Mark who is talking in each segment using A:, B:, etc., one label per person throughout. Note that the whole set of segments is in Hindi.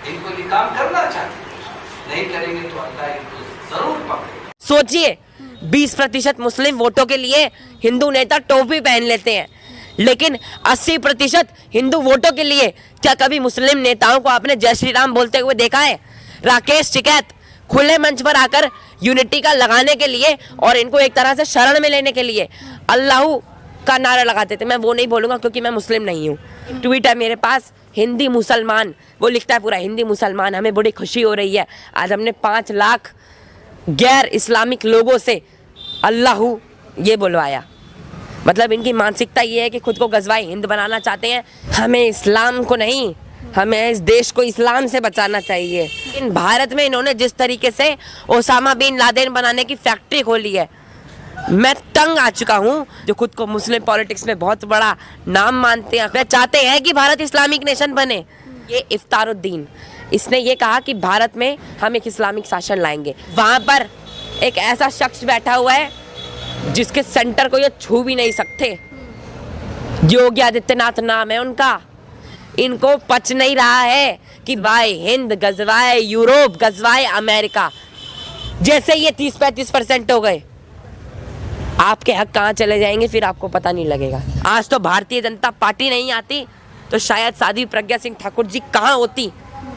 A: इनको ये काम करना चाहते हैं, नहीं करेंगे तो अल्लाह इनको जरूर पकड़ेगा।
B: सोचिए 20% मुस्लिम वोटों के लिए हिंदू नेता टोपी पहन लेते हैं, लेकिन 80% हिंदू वोटों के लिए क्या कभी मुस्लिम नेताओं को आपने जय श्री राम बोलते हुए देखा है? राकेश टिकैत खुले मंच पर आकर यूनिटी का लगाने के लिए और इनको एक तरह से शरण में लेने के लिए अल्लाह का नारा लगाते थे। मैं वो नहीं बोलूँगा क्योंकि मैं मुस्लिम नहीं हूँ। ट्वीट है मेरे पास, हिंदी मुसलमान, वो लिखता है पूरा हिंदी मुसलमान। हमें बड़ी खुशी हो रही है, आज हमने 5 लाख गैर इस्लामिक लोगों से अल्लाह ये बुलवाया। मतलब इनकी मानसिकता ये है कि खुद को गज़वाए हिंद बनाना चाहते हैं। हमें इस्लाम को नहीं, हमें इस देश को इस्लाम से बचाना चाहिए। इन भारत में इन्होंने जिस तरीके से ओसामा बिन लादेन बनाने की फैक्ट्री खोली है, मैं तंग आ चुका हूँ। जो खुद को मुस्लिम पॉलिटिक्स में बहुत बड़ा नाम मानते हैं, वे चाहते हैं कि भारत इस्लामिक नेशन बने। ये इफ्तारुद्दीन, इसने ये कहा कि भारत में हम एक इस्लामिक शासन लाएंगे। वहाँ पर एक ऐसा शख्स बैठा हुआ है जिसके सेंटर को ये छू भी नहीं सकते। योगी आदित्यनाथ नाम है उनका। इनको पच नहीं रहा है कि भाई हिंद गजवाए यूरोप, गजवाए अमेरिका। जैसे ये 30-35% हो गए, आपके हक कहाँ चले जाएंगे फिर आपको पता नहीं लगेगा। आज तो भारतीय जनता पार्टी नहीं आती तो शायद साध्वी प्रज्ञा सिंह ठाकुर जी कहाँ होती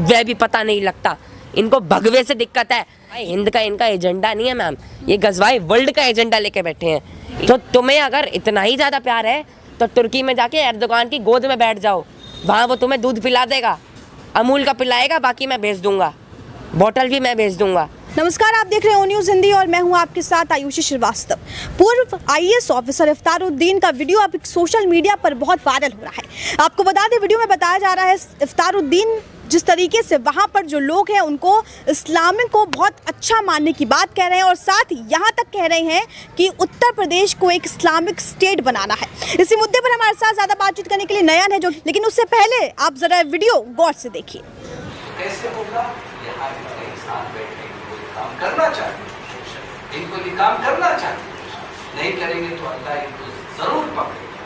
B: वह भी पता नहीं लगता। इनको भगवे से दिक्कत है। भाई हिंद का इनका एजेंडा नहीं है मैम, ये गजवाए वर्ल्ड का एजेंडा लेके बैठे हैं। तो तुम्हें अगर इतना ही ज़्यादा प्यार है तो तुर्की में जाके एर्दोगान की गोद में बैठ जाओ, वहाँ वो तुम्हें दूध पिला देगा, अमूल का पिलाएगा, बाकी मैं भेज दूंगा, बॉटल भी मैं भेज दूंगा।
C: नमस्कार, आप देख रहे हैं ओ न्यूज़ हिंदी और मैं हूं आपके साथ आयुषी श्रीवास्तव। पूर्व आईएएस ऑफिसर इफ्तारुद्दीन का वीडियो अब सोशल मीडिया पर बहुत वायरल हो रहा है। आपको बता दें, वीडियो में बताया जा रहा है इफ्तारुद्दीन जिस तरीके से वहां पर जो लोग हैं उनको इस्लामिक को बहुत अच्छा मानने की बात कह रहे हैं और साथ ही यहाँ तक कह रहे हैं कि उत्तर प्रदेश को एक इस्लामिक स्टेट बनाना है। इसी मुद्दे पर हमारे साथ ज़्यादा बातचीत करने के लिए नयन है, जो लेकिन उससे पहले आप ज़रा वीडियो गौर से देखिए।
A: कैसे होगा? यहाँ इनके साथ बैठे इनको ये काम करना चाहते हैं, इनको ये काम करना चाहते हैं, नहीं करेंगे तो अल्लाह इनको जरूर पकड़ेगा,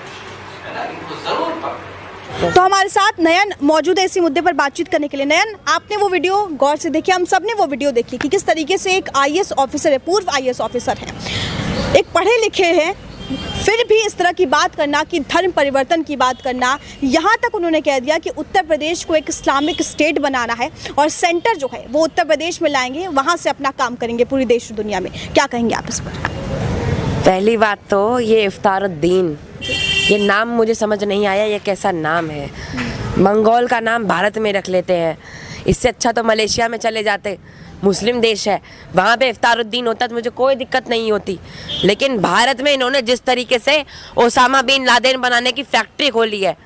A: है ना, इनको जरूर पकड़ेगा।
C: तो हमारे साथ नयन मौजूद है इसी मुद्दे पर बातचीत करने के लिए। नयन, आपने वो वीडियो गौर से देखी, हम सब ने वो वीडियो देखी कि किस तरीके से एक आईएएस ऑफिसर है, पूर्व आईएएस ऑफिसर है, एक पढ़े लिखे हैं, फिर भी इस तरह की बात करना कि धर्म परिवर्तन की बात करना। यहाँ तक उन्होंने कह दिया कि उत्तर प्रदेश को एक इस्लामिक स्टेट बनाना है और सेंटर जो है वो उत्तर प्रदेश में लाएंगे, वहाँ से अपना काम करेंगे पूरी देश दुनिया में। क्या कहेंगे आप इस पर?
B: पहली बात तो ये इफ्तारुद्दीन, ये नाम मुझे समझ नहीं आया, ये कैसा नाम है। मंगोल का नाम भारत में रख लेते हैं, इससे अच्छा तो मलेशिया में चले जाते, मुस्लिम देश है, वहाँ पे इफ्तारुद्दीन होता तो मुझे कोई दिक्कत नहीं होती। लेकिन भारत में इन्होंने जिस तरीके से ओसामा बिन लादेन बनाने की फैक्ट्री खोली है,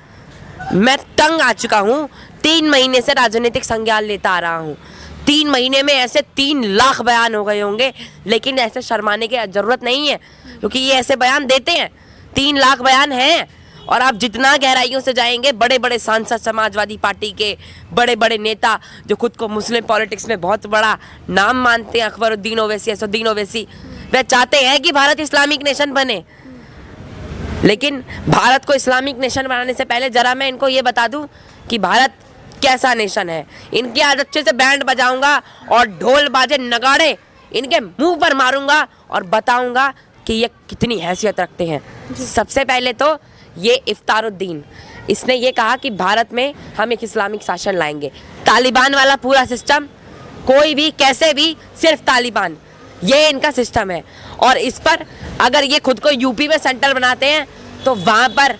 B: मैं तंग आ चुका हूँ। 3 महीने से राजनीतिक संज्ञान लेता आ रहा हूँ। 3 महीने में ऐसे 3 लाख बयान हो गए होंगे, लेकिन ऐसे शर्माने की ज़रूरत नहीं है क्योंकि ये ऐसे बयान देते हैं। 3 लाख बयान हैं और आप जितना गहराइयों से जाएंगे, बड़े बड़े सांसद, समाजवादी पार्टी के बड़े बड़े नेता जो खुद को मुस्लिम पॉलिटिक्स में बहुत बड़ा नाम मानते हैं, अकबरुद्दीन ओवैसी, असदुद्दीन ओवैसी, वे चाहते हैं कि भारत इस्लामिक नेशन बने। लेकिन भारत को इस्लामिक नेशन बनाने से पहले ज़रा मैं इनको ये बता दूं कि भारत कैसा नेशन है। इनके आज अच्छे से बैंड बजाऊंगा और ढोल बाजे नगाड़े इनके मुंह पर मारूंगा और बताऊंगा कि ये कितनी हैसियत रखते हैं। सबसे पहले तो ये इफ्तारुद्दीन, इसने ये कहा कि भारत में हम एक इस्लामिक शासन लाएंगे। तालिबान वाला पूरा सिस्टम, कोई भी कैसे भी सिर्फ तालिबान, ये इनका सिस्टम है। और इस पर अगर ये खुद को यूपी में सेंटर बनाते हैं तो वहाँ पर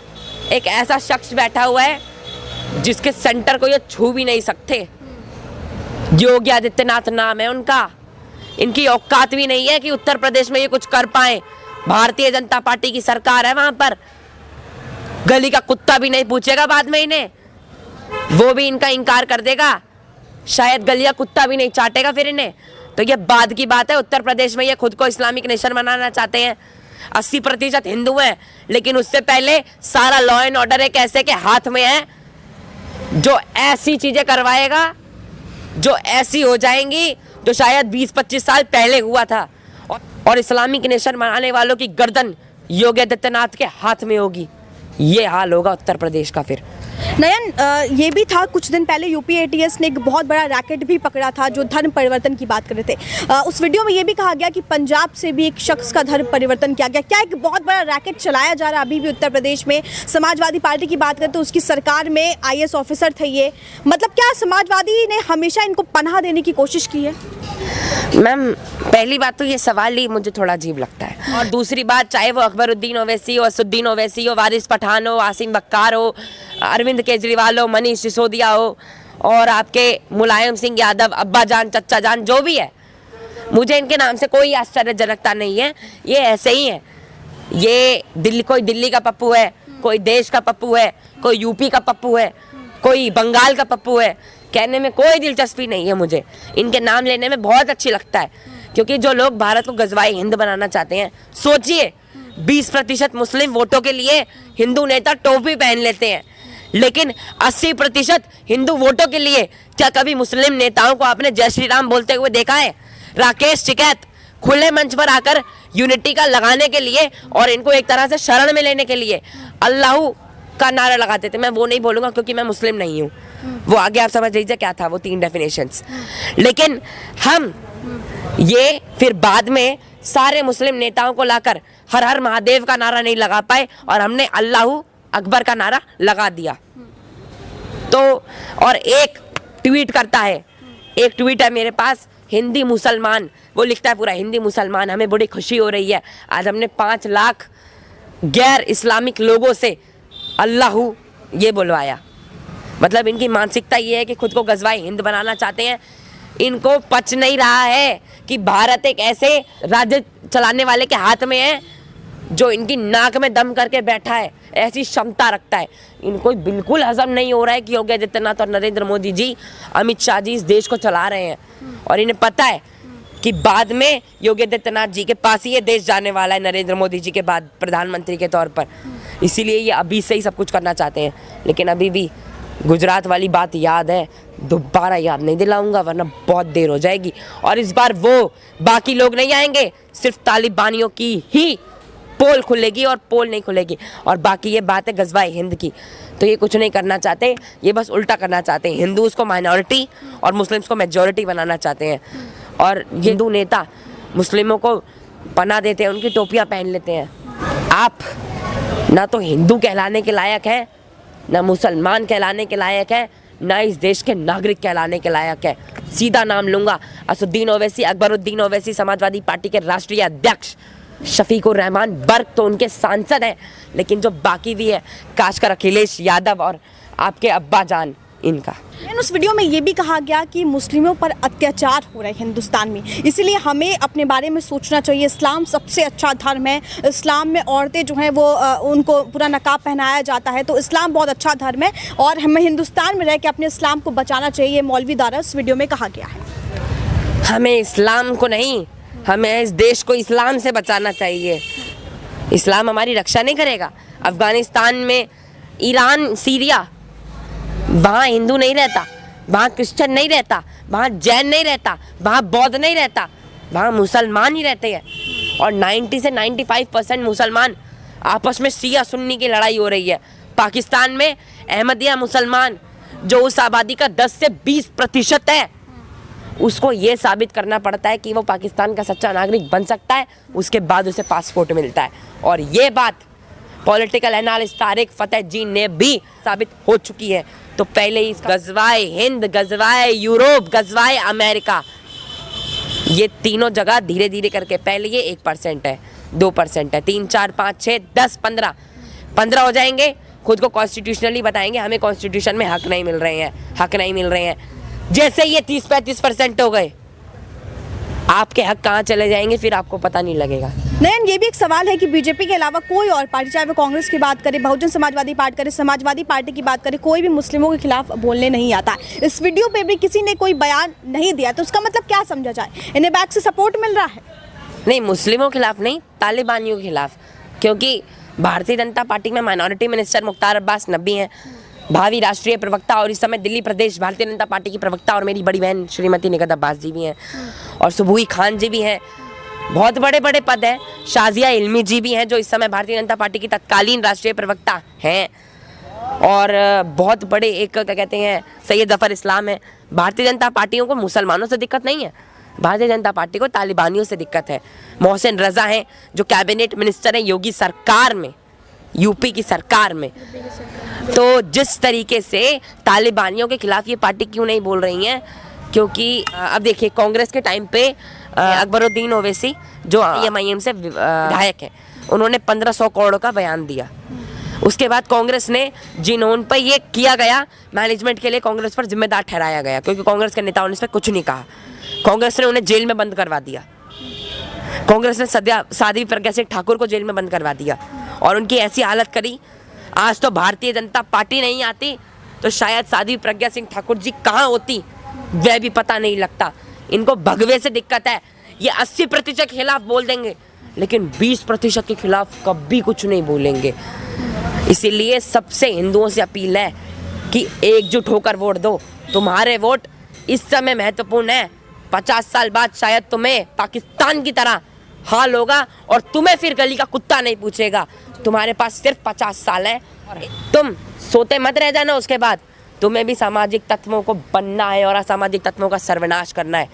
B: एक ऐसा शख्स बैठा हुआ है जिसके सेंटर को ये छू भी नहीं सकते। योगी आदित्यनाथ नाम है उनका। इनकी औकात भी नहीं है कि उत्तर प्रदेश में ये कुछ कर पाए। भारतीय जनता पार्टी की सरकार है वहाँ पर, गली का कुत्ता भी नहीं पूछेगा बाद में इन्हें, वो भी इनका इनकार कर देगा, शायद गली का कुत्ता भी नहीं चाटेगा फिर इन्हें। तो ये बाद की बात है। उत्तर प्रदेश में ये खुद को इस्लामिक नेशन बनाना चाहते हैं। 80% हिंदू हैं, लेकिन उससे पहले सारा लॉ एंड ऑर्डर एक ऐसे के हाथ में है जो ऐसी चीजें करवाएगा, जो ऐसी हो जाएंगी जो शायद 20-25 साल पहले हुआ था। और इस्लामिक नेशन बनाने वालों की गर्दन योगी आदित्यनाथ के हाथ में होगी। ये हाल होगा उत्तर प्रदेश का फिर।
C: नयन, ये भी था कुछ दिन पहले यूपी एटीएस ने एक बहुत बड़ा रैकेट भी पकड़ा था जो धर्म परिवर्तन की बात कर रहे थे। उस वीडियो में ये भी कहा गया कि पंजाब से भी एक शख्स का धर्म परिवर्तन किया गया। क्या एक बहुत बड़ा रैकेट चलाया जा रहा है अभी भी उत्तर प्रदेश में? समाजवादी पार्टी की बात करें तो उसकी सरकार में आईएएस ऑफिसर थे ये, मतलब क्या समाजवादी ने हमेशा इनको पनाह देने की कोशिश की है?
B: मैम, पहली बात तो ये सवाल ही मुझे थोड़ा अजीब लगता है, और दूसरी बात, चाहे वो अकबरुद्दीन ओवैसी हो, असुद्दीन ओवैसी हो, वारिस पठान हो, आसिम बक्कार हो, अरविंद केजरीवाल हो, मनीष सिसोदिया हो, और आपके मुलायम सिंह यादव, अब्बा जान, चच्चा जान, जो भी है, मुझे इनके नाम से कोई आश्चर्यजनकता नहीं है। ये ऐसे ही है। ये कोई दिल्ली का पप्पू है, कोई देश का पप्पू है, कोई यूपी का पप्पू है, कोई बंगाल का पप्पू है। कहने में कोई दिलचस्पी नहीं है मुझे, इनके नाम लेने में बहुत अच्छी लगता है, क्योंकि जो लोग भारत को गजवाए हिंद बनाना चाहते हैं, सोचिए 20% मुस्लिम वोटों के लिए हिंदू नेता टोपी पहन लेते हैं, लेकिन 80% हिंदू वोटों के लिए क्या कभी मुस्लिम नेताओं को आपने जय श्री राम बोलते हुए देखा है? राकेश टिकैत खुले मंच पर आकर यूनिटी का लगाने के लिए और इनको एक तरह से शरण में लेने के लिए अल्लाह का नारा लगाते थे। मैं वो नहीं बोलूँगा क्योंकि मैं मुस्लिम नहीं हूँ, वो आगे आप समझ लीजिए क्या था वो 3 डेफिनेशंस। लेकिन हम ये फिर बाद में सारे मुस्लिम नेताओं को लाकर हर हर महादेव का नारा नहीं लगा पाए और हमने अल्लाह अकबर का नारा लगा दिया। तो और एक ट्वीट करता है, एक ट्वीट है मेरे पास, हिंदी मुसलमान, वो लिखता है पूरा हिंदी मुसलमान, हमें बड़ी खुशी हो रही है, आज हमने 5 लाख गैर इस्लामिक लोगों से अल्लाह ये बुलवाया। मतलब इनकी मानसिकता ये है कि खुद को गजवाए हिंद बनाना चाहते हैं। इनको पच नहीं रहा है कि भारत एक ऐसे राज्य चलाने वाले के हाथ में है जो इनकी नाक में दम करके बैठा है, ऐसी क्षमता रखता है। इनको बिल्कुल हजम नहीं हो रहा है कि योगी आदित्यनाथ और नरेंद्र मोदी जी, अमित शाह जी इस देश को चला रहे हैं, और इन्हें पता है कि बाद में योगी आदित्यनाथ जी के पास ही ये देश जाने वाला है, नरेंद्र मोदी जी के बाद प्रधानमंत्री के तौर पर। इसीलिए ये अभी से ही सब कुछ करना चाहते हैं। लेकिन अभी भी गुजरात वाली बात याद है, दोबारा याद नहीं दिलाऊंगा वरना बहुत देर हो जाएगी। और इस बार वो बाकी लोग नहीं आएंगे, सिर्फ तालिबानियों की ही पोल खुलेगी और पोल नहीं खुलेगी। और बाकी ये बात है गजवाए हिंद की, तो ये कुछ नहीं करना चाहते, ये बस उल्टा करना चाहते हैं। हिंदूज़ को माइनॉरिटी और मुस्लिम्स को मेजॉरिटी बनाना चाहते हैं। और हिंदू नेता मुस्लिमों को पनाह देते हैं, उनकी टोपियाँ पहन लेते हैं। आप ना तो हिंदू कहलाने के लायक हैं, ना मुसलमान कहलाने के लायक है, ना इस देश के नागरिक कहलाने के लायक है। सीधा नाम लूँगा, असुद्दीन ओवैसी, अकबरुद्दीन ओवैसी समाजवादी पार्टी के राष्ट्रीय अध्यक्ष, शफीकुर रहमान बर्क तो उनके सांसद हैं, लेकिन जो बाकी भी है काशकर अखिलेश यादव और आपके अब्बा जान, इनका।
C: उस वीडियो में ये भी कहा गया कि मुस्लिमों पर अत्याचार हो रहे हैं हिंदुस्तान में, इसलिए हमें अपने बारे में सोचना चाहिए। इस्लाम सबसे अच्छा धर्म है, इस्लाम में औरतें जो हैं वो उनको पूरा नकाब पहनाया जाता है, तो इस्लाम बहुत अच्छा धर्म है और हमें हिंदुस्तान में रह के अपने इस्लाम को बचाना चाहिए, मौलवी द्वारा इस वीडियो में कहा गया है।
B: हमें इस्लाम को नहीं, हमें इस देश को इस्लाम से बचाना चाहिए। इस्लाम हमारी रक्षा नहीं करेगा। अफगानिस्तान में, ईरान, सीरिया, वहाँ हिंदू नहीं रहता, वहाँ क्रिश्चियन नहीं रहता, वहाँ जैन नहीं रहता, वहाँ बौद्ध नहीं रहता, वहाँ मुसलमान ही रहते हैं। और 90 से 95% मुसलमान आपस में शिया सुन्नी की लड़ाई हो रही है। पाकिस्तान में अहमदिया मुसलमान जो उस आबादी का 10 से 20% है, उसको ये साबित करना पड़ता है कि वो पाकिस्तान का सच्चा नागरिक बन सकता है, उसके बाद उसे पासपोर्ट मिलता है। और ये बात पॉलिटिकल एनालिस्ट तारिक फतेह जी ने भी साबित हो चुकी है। तो पहले ही गजवाए हिंद, गजवाए यूरोप, गजवाए अमेरिका, ये तीनों जगह धीरे धीरे करके, पहले ये 1% है, 2% है, 3, 4, 5, 6, 10, 15 हो जाएंगे। खुद को कॉन्स्टिट्यूशनली बताएंगे हमें कॉन्स्टिट्यूशन में हक नहीं मिल रहे हैं, हक नहीं मिल रहे हैं। जैसे ये 30-35% हो गए, आपके हक कहाँ चले जाएंगे फिर आपको पता नहीं लगेगा।
C: नयन, ये भी एक सवाल है कि बीजेपी के अलावा कोई और पार्टी, चाहे वो कांग्रेस की बात करे, बहुजन समाजवादी पार्टी करे, समाजवादी पार्टी की बात करे, कोई भी मुस्लिमों के खिलाफ बोलने नहीं आता। इस वीडियो पे भी किसी ने कोई बयान नहीं दिया, तो उसका मतलब क्या समझा जाए? इन्हें बैक से सपोर्ट मिल रहा है?
B: नहीं, मुस्लिमों के खिलाफ नहीं, तालिबानियों के खिलाफ, क्योंकि भारतीय जनता पार्टी में माइनॉरिटी मिनिस्टर मुख्तार अब्बास नकवी हैं, भावी राष्ट्रीय प्रवक्ता और इस समय दिल्ली प्रदेश भारतीय जनता पार्टी की प्रवक्ता और मेरी बड़ी बहन श्रीमती निगत अब्बास जी भी हैं, और सुबुई खान जी भी हैं। बहुत बड़े बड़े पद हैं। शाजिया इल्मी जी भी हैं जो इस समय भारतीय जनता पार्टी की तत्कालीन राष्ट्रीय प्रवक्ता हैं। और बहुत बड़े एक क्या कहते हैं सैयद जफर इस्लाम है। भारतीय जनता पार्टियों को मुसलमानों से दिक्कत नहीं है, भारतीय जनता पार्टी को तालिबानियों से दिक्कत है। मोहसिन रजा हैं जो कैबिनेट मिनिस्टर हैं योगी सरकार में, यूपी की सरकार में। तो जिस तरीके से तालिबानियों के खिलाफ ये पार्टी क्यों नहीं बोल रही हैं, क्योंकि अब देखिए कांग्रेस के टाइम पे अकबरुद्दीन ओवैसी जो IMIM से विधायक है, उन्होंने 1500 करोड़ का बयान दिया। उसके बाद कांग्रेस ने जिन्होंने पर ये किया गया मैनेजमेंट के लिए कांग्रेस पर जिम्मेदार ठहराया गया, क्योंकि कांग्रेस के नेताओं ने इस पर कुछ नहीं कहा। कांग्रेस ने उन्हें जेल में बंद करवा दिया। कांग्रेस ने साध्वी प्रज्ञा सिंह ठाकुर को जेल में बंद करवा दिया और उनकी ऐसी हालत करी। आज तो भारतीय जनता पार्टी नहीं आती तो शायद साध्वी प्रज्ञा सिंह ठाकुर जी कहाँ होती वह भी पता नहीं लगता। इनको भगवे से दिक्कत है। ये 80% के खिलाफ बोल देंगे लेकिन 20% के खिलाफ कभी कुछ नहीं बोलेंगे। इसीलिए सबसे हिंदुओं से अपील है कि एकजुट होकर वोट दो। तुम्हारे वोट इस समय महत्वपूर्ण है, 50 साल बाद शायद तुम्हें पाकिस्तान की तरह हाल होगा और तुम्हें फिर गली का कुत्ता नहीं पूछेगा। तुम्हारे पास सिर्फ 50 साल है, तुम सोते मत रह जाना। उसके बाद तुम्हें भी सामाजिक तत्वों को बनना है और असामाजिक तत्वों का सर्वनाश करना है।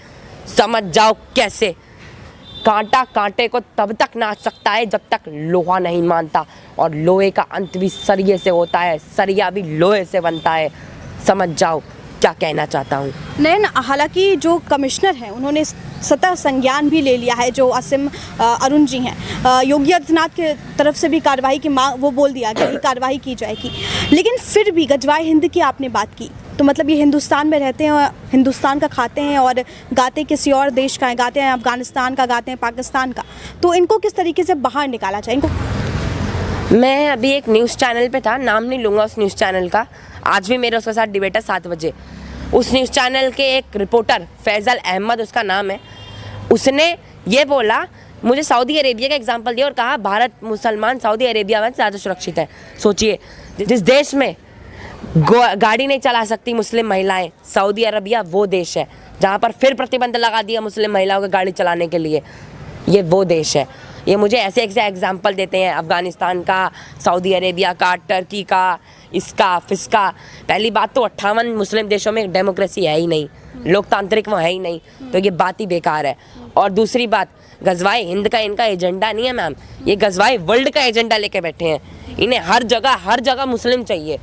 B: समझ जाओ कैसे। कांटा कांटे को तब तक नाच सकता है जब तक लोहा नहीं मानता, और लोहे का अंत भी सरिये से होता है, सरिया भी लोहे से बनता है। समझ जाओ क्या कहना चाहता हूँ।
C: नयन, हालांकि जो कमिश्नर हैं उन्होंने सतह संज्ञान भी ले लिया है, जो असीम अरुण जी हैं। योगी आदित्यनाथ की तरफ से भी कार्रवाई की मांग, वो बोल दिया गया कि कार्रवाई की जाएगी, लेकिन फिर भी गजवाए हिंद की आपने बात की तो मतलब ये हिंदुस्तान में रहते हैं, हिंदुस्तान का खाते हैं और गाते किसी और देश का है, गाते हैं अफगानिस्तान का, गाते हैं पाकिस्तान का। तो इनको किस तरीके से बाहर निकाला जाए इनको?
B: मैं अभी एक न्यूज़ चैनल पे था, नाम नहीं लूँगा उस न्यूज़ चैनल का, आज भी मेरे उसके साथ डिबेट है 7 बजे। उस न्यूज़ चैनल के एक रिपोर्टर फैज़ल अहमद उसका नाम है, उसने ये बोला, मुझे सऊदी अरेबिया का एग्जांपल दिया और कहा भारत मुसलमान सऊदी अरेबिया में ज़्यादा सुरक्षित है। सोचिए, जिस देश में गाड़ी नहीं चला सकती मुस्लिम महिलाएं, सऊदी अरबिया वो देश है जहाँ पर फिर प्रतिबंध लगा दिया मुस्लिम महिलाओं को गाड़ी चलाने के लिए। ये वो देश है। ये मुझे ऐसे एग्जाम्पल देते हैं अफ़गानिस्तान का, सऊदी अरेबिया का, टर्की का, इसका फिसका। पहली बात तो 58 मुस्लिम देशों में डेमोक्रेसी है ही नहीं, लोकतांत्रिक वो है ही नहीं, तो ये बात ही बेकार है। और दूसरी बात, गजवाए हिंद का इनका एजेंडा नहीं है मैम, ये गजवाए वर्ल्ड का एजेंडा लेके बैठे हैं। इन्हें हर जगह मुस्लिम चाहिए।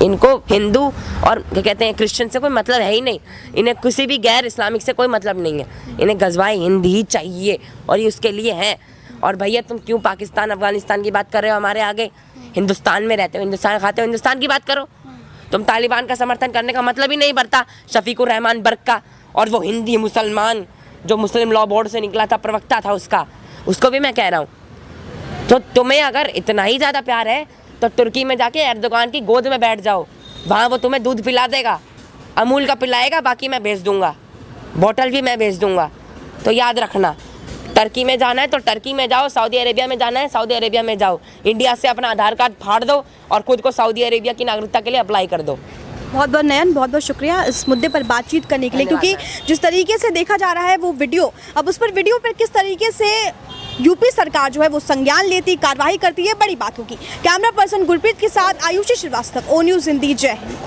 B: इनको हिंदू और क्या कहते हैं क्रिश्चियन से कोई मतलब है ही नहीं, इन्हें किसी भी गैर इस्लामिक से कोई मतलब नहीं है। इन्हें गजवाए हिंद ही चाहिए और ये उसके लिए है। और भैया तुम क्यों पाकिस्तान अफगानिस्तान की बात कर रहे हो हमारे आगे? हिंदुस्तान में रहते हो, हिंदुस्तान खाते हो, हिंदुस्तान की बात करो। तुम तालिबान का समर्थन करने का मतलब ही नहीं बनता शफीकुर रहमान बर्क का, और वो हिंदी मुसलमान जो मुस्लिम लॉ बोर्ड से निकला था, प्रवक्ता था उसका, उसको भी मैं कह रहा हूँ। तो तुम्हें अगर इतना ही ज़्यादा प्यार है तो तुर्की में जाके एर्दोगान की गोद में बैठ जाओ, वहाँ वो तुम्हें दूध पिला देगा, अमूल का पिलाएगा, बाकी मैं भेज दूँगा, बॉटल भी मैं भेज दूँगा। तो याद रखना, टर्की में जाना है तो टर्की में जाओ, सऊदी अरेबिया में जाना है सऊदी अरेबिया में जाओ। इंडिया से अपना आधार कार्ड फाड़ दो और खुद को सऊदी अरेबिया की नागरिकता के लिए अप्लाई कर दो।
C: बहुत बहुत नयन, बहुत बहुत शुक्रिया इस मुद्दे पर बातचीत करने के लिए, क्योंकि जिस तरीके से देखा जा रहा है वो वीडियो, अब उस पर वीडियो पर किस तरीके से यूपी सरकार जो है वो संज्ञान लेती, कार्रवाई करती है, बड़ी बात होगी। कैमरा पर्सन गुरप्रीत के साथ आयुषी श्रीवास्तव, ओ न्यूज़ हिंदी। जय हिंद।